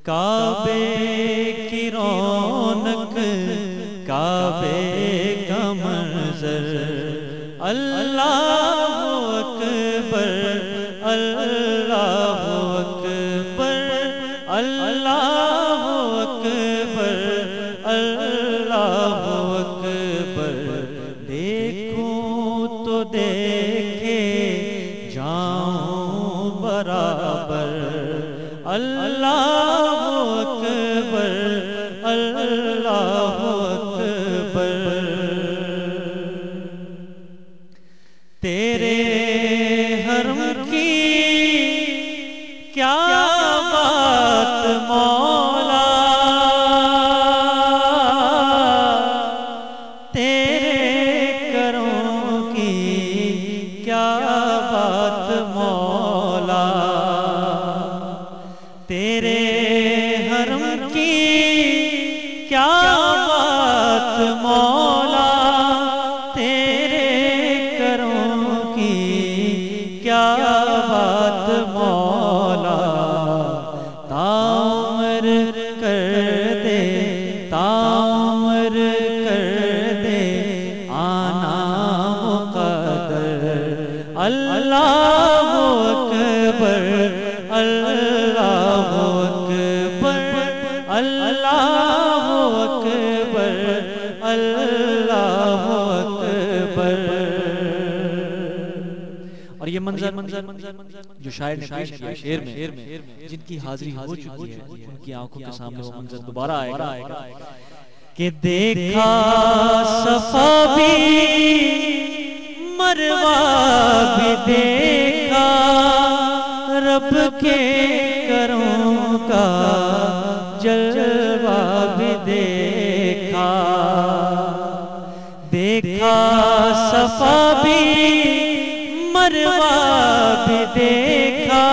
काबे की रौनक, काबे का मंजर, अल्लाहु अकबर, अल्लाहु अकबर, अल्लाहु अकबर, अल्लाहु अकबर। देखूं तो देखे जाऊं बराबर, अल्लाहु अकबर, अल्लाहु अकबर। तेरे हरम की क्या बात मौला, तेरे करों की क्या बात मौला, तेरे हरम की क्या बात मौला, तेरे करों की क्या बात मौला। तामर कर दे, तामर कर दे आना मुक़द्दर, अल्लाहु अकबर, अल्लाहु अकबर, अल्लाहु अकबर, अल्लाहु अकबर। और ये मंजर जो शायर ने पेश किया शेर में, जिनकी हाजिरी हो चुकी है, उनकी आंखों के सामने वो मंजर दोबारा आएगा कि देखा सफा भी मरवा भी देखा, रब के करों का जलवा भी देखा। देखा सफा भी मरवा भी देखा,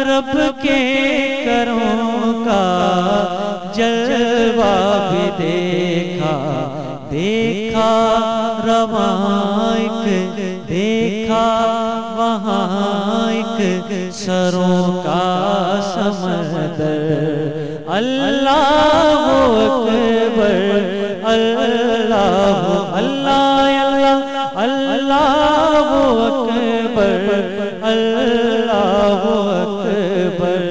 रब के करों का जलवा भी देखा। देखा रवां एक, देखा वहाँ एक सरों का समंदर, अल्लाहु अकबर, अल्लाहु अल्लाह, अल्लाहु अकबर, अल्लाहु अकबर।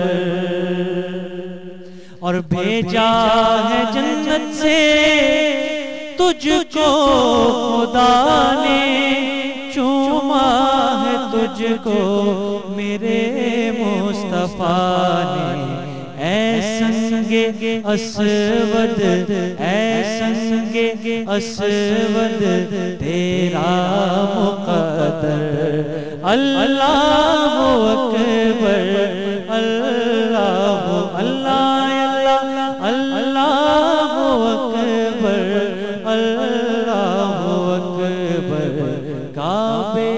और भेजा है जन्नत से तुझको खुदा ने, चूमा है तुझको मेरे मुस्तफा ने। ऐ संगे असवद, ऐ संगे असवद तेरा मुक़द्दर, अल्लाहु अकबर, अल्लाहु अल्लाह, अल्लाहु अकबर, अल्लाहु अकबर। काबे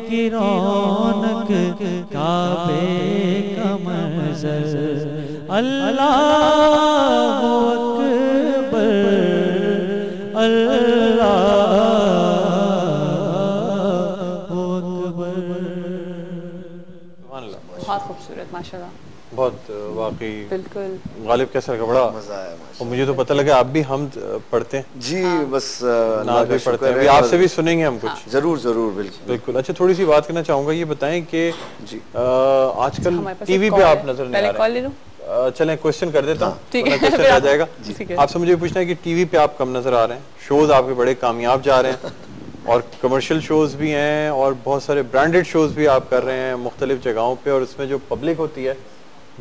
की रौनक, काबे का मंजर, अल्लाहु अकबर, अल्लाहु अकबर। बहुत खूबसूरत माशाल्लाह, बहुत वाकई। बिल्कुल। गालिब कैसा लगा? बड़ा मजा आया। और मुझे तो पता लगा आप भी हम पढ़ते हैं जी। बस नात भी पढ़ते हैं, आपसे भी सुनेंगे हम कुछ। जरूर जरूर, बिल्कुल बिल्कुल। अच्छा, थोड़ी सी बात करना चाहूंगा, ये बताएं कि जी आजकल टीवी पे आप नजर नहीं आ रहे। चलें क्वेश्चन कर देता हूँ, क्वेश्चन आ जाएगा। आपसे मुझे पूछना है कि टीवी पे आप कम नजर आ रहे हैं, शोज आपके बड़े कामयाब जा रहे हैं और कमर्शियल शोज भी हैं और बहुत सारे ब्रांडेड शोज भी आप कर रहे हैं मुख्तलिफ जगहों पे, और उसमें जो पब्लिक होती है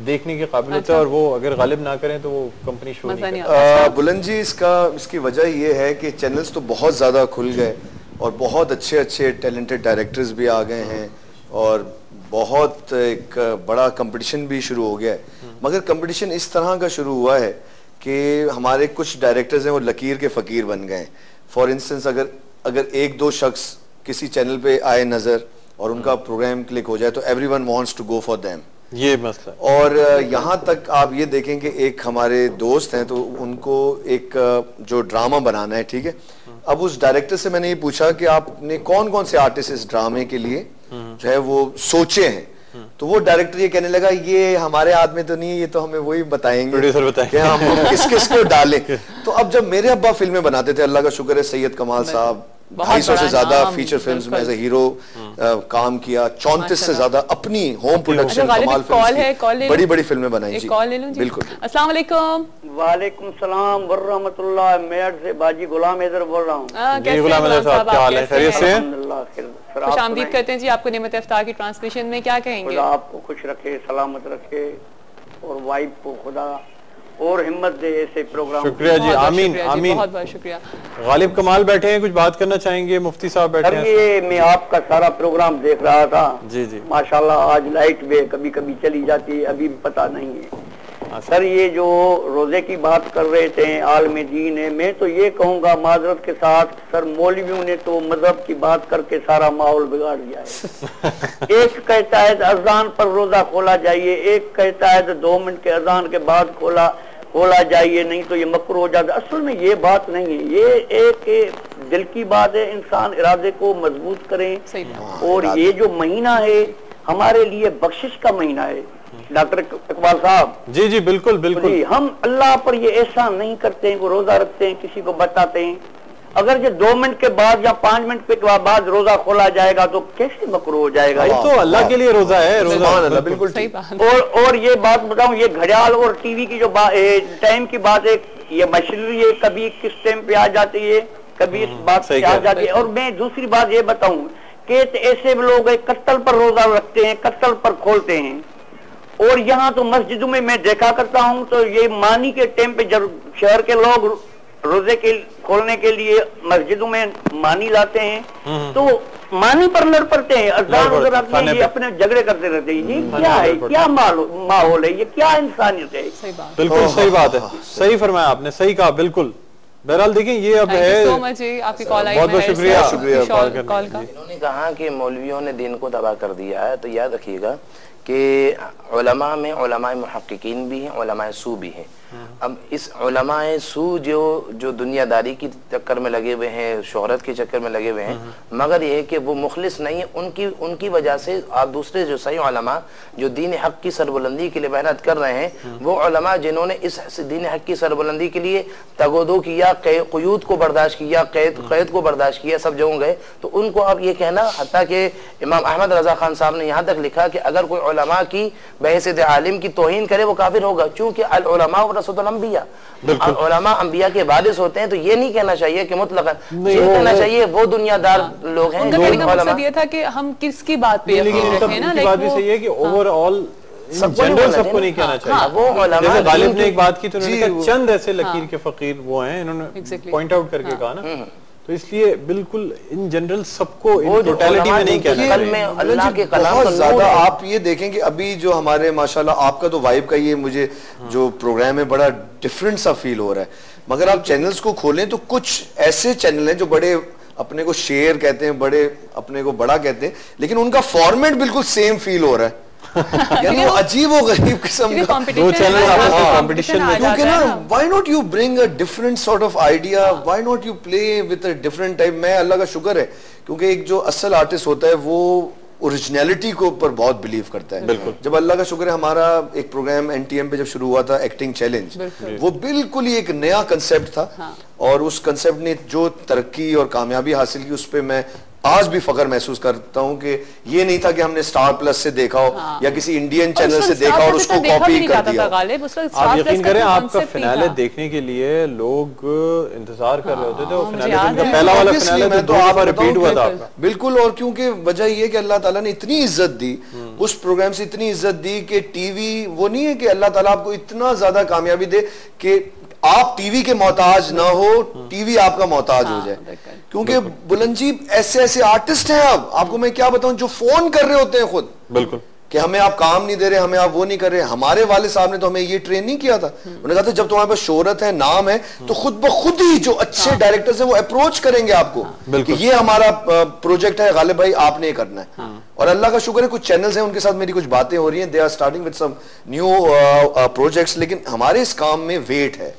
देखने के काबिल होता है, और वो अगर गालिब ना करें तो वो कंपनी शो नहीं करती। बुलंद जी, इसकी वजह ये है कि चैनल्स तो बहुत ज़्यादा खुल गए और बहुत अच्छे अच्छे टैलेंटेड डायरेक्टर्स भी आ गए हैं और बहुत एक बड़ा कंपटीशन भी शुरू हो गया है। मगर कंपटीशन इस तरह का शुरू हुआ है कि हमारे कुछ डायरेक्टर्स हैं वो लकीर के फ़कीर बन गए। फॉर इंस्टेंस, अगर एक दो शख्स किसी चैनल पे आए नज़र और उनका प्रोग्राम क्लिक हो जाए तो everyone wants to go for them, ये मसला। और यहाँ तक आप ये देखें कि एक हमारे दोस्त हैं तो उनको एक जो ड्रामा बनाना है, ठीक है। अब उस डायरेक्टर से मैंने ये पूछा कि आपने कौन कौन से आर्टिस्ट इस ड्रामे के लिए जो है वो सोचे हैं, तो वो डायरेक्टर ये कहने लगा ये हमारे हाथ में तो नहीं है, ये तो हमें वही बताएंगे, प्रोड्यूसर बताएंगे कि हम किस किस को डालें। तो अब जब मेरे अब्बा फिल्में बनाते थे, अल्लाह का शुक्र है सैयद कमाल साहब 250 से ज्यादा फीचर फिल्म्स में एज ए हीरो काम किया, 34 से ज्यादा अपनी होम प्रोडक्शन कमाल फिल्म्स, बड़ी बड़ी फिल्में बनाई। जी बिल्कुल। अस्सलाम वालेकुम। वालेकुम सलाम व रहमतुल्लाह। मेरठ से बाजी गुलाम हैदर बोल रहा हूँ। जी गुलाम हैदर साहब, क्या हाल है? खैरियत से? खुशामदीद करते हैं जी आपको नियमत इफ्तार की ट्रांसमिशन में, क्या कहेंगे? खुदा आपको खुश रखे, सलामत रखे, और वाइफ को खुदा और हिम्मत दे ऐसे प्रोग्राम। शुक्रिया जी, आमीन आमीन, बहुत बहुत शुक्रिया। गालिब कमाल बैठे हैं, कुछ बात करना चाहेंगे? मुफ्ती साहब बैठे हैं। ये मैं आपका सारा प्रोग्राम देख रहा था। जी जी माशाल्लाह, आज लाइट भी कभी कभी चली जाती है, अभी पता नहीं है। सर ये जो रोजे की बात कर रहे थे, आलम दीन है, मैं तो ये कहूँगा माजरत के साथ सर, मौलवियों ने तो मजहब की बात करके सारा माहौल बिगाड़ दिया है। एक कहता है अजान पर रोजा खोला जाइए, एक कहता है 2 मिनट के अजान के बाद खोला जाइए, नहीं तो ये मकरूह हो जाता। असल में ये बात नहीं है, ये एक दिल की बात है। इंसान इरादे को मजबूत करें। और ये जो महीना है हमारे लिए बख्शिश का महीना है। डॉक्टर इकबाल साहब, जी जी बिल्कुल बिल्कुल, जी हम अल्लाह पर ये एहसान नहीं करते हैं, वो रोजा रखते हैं, किसी को बताते हैं। अगर ये 2 मिनट के बाद या 5 मिनट के बाद रोजा खोला जाएगा तो कैसे मकरूह हो जाएगा? ये तो अल्लाह के लिए रोजा है, रोजा बिल्कुल सही बात। और ये बात बताऊं, ये घड़ियाल और टीवी की जो टाइम की बात है, ये मशीनरी है, कभी किस टाइम पे आ जाती है, कभी इस बात पे आ जाती है। और मैं दूसरी बात ये बताऊं कि ऐसे लोग कत्ल पर रोजा रखते हैं, कत्ल पर खोलते हैं। और यहाँ तो मस्जिदों में मैं देखा करता हूँ, तो ये मानी के टाइम पे जब शहर के लोग रोजे के खोलने के लिए मस्जिदों में मानी लाते हैं, तो मानी पर लड़ पड़ते हैं, अजान उधर रखते हैं, ये अपने झगड़े करते रहते हैं। ये क्या है, क्या माहौल है, ये क्या इंसानियत है? बिल्कुल सही बात है, सही फरमाया आपने, सही कहा बिल्कुल। बहरहाल देखिए ये अब है, आपकी कॉल आई, बहुत बहुत शुक्रिया कॉल का। इन्होंने कहा कि मौलवियों ने दिन को तबाह कर दिया है, तो याद रखिएगा कि उलमा में उलमाए मुहक्किकीन भी हैं, उलमाए सू भी हैं। अब इस उलमाए सू जो दुनियादारी की चक्कर में लगे हुए हैं, शोहरत के चक्कर में लगे हुए हैं, मगर ये है कि वो मुखलिस नहीं है। उनकी वजह से आप दूसरे जो सही उलमा जो दीन हक की सरबुलंदी के लिए मेहनत कर रहे हैं, वो उलमा जिन्होंने इस दीन हक की सरबुलंदी के लिए तगोदो किया, क़ुयूद को बर्दाश्त किया, कैद को बर्दाश्त किया, सब जगह गए, तो उनको अब ये कहना, हत्ता कि इमाम अहमद रजा खान साहब ने यहाँ तक लिखा कि अगर कोई उलमा की बहैसियत आलिम की तौहीन करे वो काफिर होगा, क्योंकि अल उलमा वरसतुल अंबिया, उलमा अंबिया के वारिस होते हैं। तो ये नहीं कहना चाहिए कि मुतलकन, ये कहना चाहिए वो दुनियादार लोग हैं। उनका कहने का मकसद ये था कि हम किसकी बात पे यकीन रखें ना, बात भी सही है कि ओवरऑल जनरल सबको नहीं कहना चाहिए। वो जैसे गालिब ने एक बात की तो उन्होंने कहा चंद ऐसे लकीर के फकीर वो हैं, इन्होंने पॉइंट आउट करके कहा ना, तो इसलिए बिल्कुल इन जनरल सबको इन टोटलिटी में नहीं कहना चाहिए। अल्लाह के कलाम बहुत ज्यादा आप ये देखें कि अभी जो हमारे माशाल्लाह आपका तो वाइब का ये मुझे जो प्रोग्राम है बड़ा डिफरेंट सा फील हो रहा है, मगर आप चैनल्स को खोलें तो कुछ ऐसे चैनल हैं जो बड़े अपने को शेर कहते हैं, बड़े अपने को बड़ा कहते हैं, लेकिन उनका फॉर्मेट बिल्कुल सेम फील हो रहा है। यानी वो अजीब और गरीब किस्म का दो चैनल कंपटीशन में, क्योंकि ना why not you bring a different sort of idea, why not you play with a different type. मैं अल्लाह का शुक्र है क्योंकि एक जो असल आर्टिस्ट होता है वो ओरिजिनलिटी को ऊपर बहुत बिलीव करता है। बिल्कुल, जब अल्लाह का शुक्र है हमारा एक प्रोग्राम एनटीएम पे जब शुरू हुआ था एक्टिंग चैलेंज, वो बिल्कुल ही एक नया कंसेप्ट था। और उस कंसेप्ट ने जो तरक्की और कामयाबी हासिल की, उस पर मैं आज भी फख्र महसूस करता हूँ कि ये नहीं था कि हमने स्टार प्लस से देखा हो या किसी इंडियन चैनल से देखा और उसको कॉपी कर दिया। आप यकीन करें आपका फिनाले देखने के लिए लोग इंतजार कर रहे होते थे, और फिनाले का पहला वाला फिनाले तो आप रिपीट हुआ था आपका। बिल्कुल, और क्योंकि वजह ये कि अल्लाह ताला ने इतनी इज्जत दी, उस प्रोग्राम से इतनी इज्जत दी कि टीवी वो नहीं है कि अल्लाह ताला आपको इतना ज्यादा कामयाबी दे कि आप टीवी के मोहताज ना हो, टीवी आपका मोहताज हो जाए। क्योंकि बुलंदजीब ऐसे ऐसे आर्टिस्ट हैं, अब आपको मैं क्या बताऊं, जो फोन कर रहे होते हैं खुद बिल्कुल कि हमें आप काम नहीं दे रहे, हमें आप वो नहीं कर रहे। हमारे वाले साहब ने तो हमें ये ट्रेन नहीं किया था, उन्होंने कहा था जब तुम्हारे पास शोहरत है, नाम है, तो खुद ब खुद ही जो अच्छे डायरेक्टर्स हैं वो अप्रोच करेंगे आपको कि ये हमारा प्रोजेक्ट है गालिब भाई, आपने ये करना है। और अल्लाह का शुक्र है कुछ चैनल्स हैं उनके साथ मेरी कुछ बातें हो रही हैं, they are starting with some new projects. लेकिन हमारे इस काम में वेट है,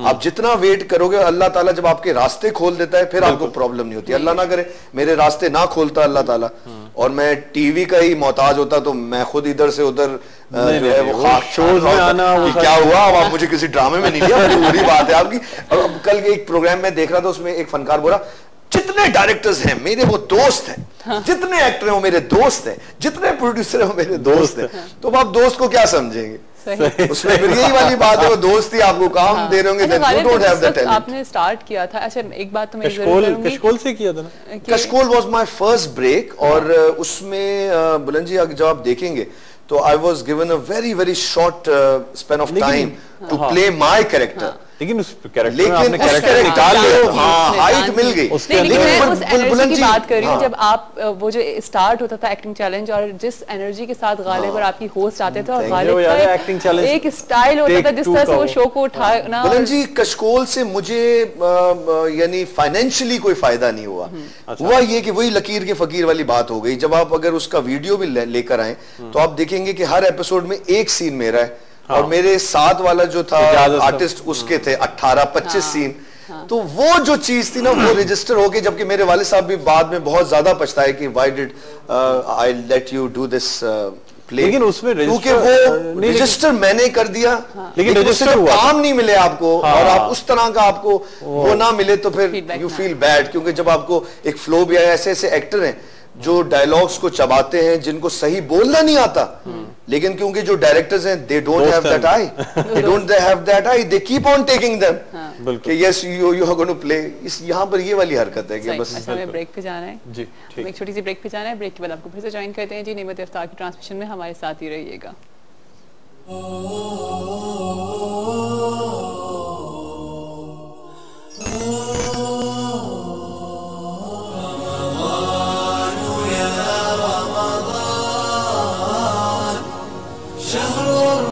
आप जितना वेट करोगे अल्लाह ताला जब आपके रास्ते खोल देता है फिर आपको प्रॉब्लम नहीं होती। अल्लाह ना करे मेरे रास्ते ना खोलता अल्लाह ताला और मैं टीवी का ही मोहताज होता तो मैं खुद इधर से उधर जो है वो खास शोज में आना, वो क्या हुआ, अब आप मुझे किसी ड्रामे में नहीं लिया, बड़ी बुरी बात है आपकी। अब कल एक प्रोग्राम में देख रहा था, उसमें एक फनकार बोला जितने डायरेक्टर्स हैं मेरे वो दोस्त हैं, जितने एक्टर हैं वो मेरे दोस्त हैं, जितने प्रोड्यूसर हैं वो मेरे दोस्त हैं। तो आप दोस्त को क्या समझेंगे? उसमें फिर यही वाली बात है, वो दोस्त ही आपको काम दे रहे होंगे, then you don't have the talent। आपने स्टार्ट किया था, अच्छा एक बात तो मैं कशकोल से किया था ना? Kashkol was my first break, और उसमें बुलंद जी जब आप देखेंगे तो I was given a very very short span of time to play my character. लेकिन उस कैरेक्टर निकाल लिया, हाँ हाइट मिल गई। लेकिन मैं उस एनर्जी की बात कर रही हूँ, जब आप वो जो स्टार्ट होता था एक्टिंग चैलेंज, और जिस एनर्जी के साथ गालिब और आपकी होस्ट आते थे, और गालिब का एक स्टाइल होता था जिस तरह से वो शो को उठाना। बुलंद जी कशकोल से मुझे यानी फाइनेंशियली कोई फायदा नहीं हुआ। हुआ ये कि वही लकीर के फकीर वाली बात हो गई। जब आप अगर उसका वीडियो भी लेकर आए तो आप देखेंगे कि हर एपिसोड में एक सीन मेरा है, और मेरे साथ वाला जो था आर्टिस्ट उसके थे 18-25 सीन। तो वो जो चीज थी ना वो रजिस्टर हो गई, जबकि मेरे वाले साहब भी बाद में बहुत ज्यादा पछताए कि why did I let you do this play. लेकिन उसमें क्योंकि वो रजिस्टर मैंने कर दिया, लेकिन रजिस्टर काम नहीं मिले आपको, और आप उस तरह का आपको वो ना मिले तो फिर यू फील बैड। क्योंकि जब आपको एक फ्लो भी आया, ऐसे ऐसे एक्टर हैं जो डायलॉग्स को चबाते हैं, जिनको सही बोलना नहीं आता, लेकिन क्योंकि जो डायरेक्टर्स हैं they don't have that eye, they don't have that eye, they keep on taking them कि yes you are going to play. इस यहाँ पर ये वाली हरकत है कि बस हमें ब्रेक पे जाना है जी, एक छोटी सी ब्रेक पे जाना है। ब्रेक के बाद आपको फिर से ज्वाइन करते हैं जी। नेमत इफ्तार की ट्रांसमिशन में हमारे साथ ही रहिएगा।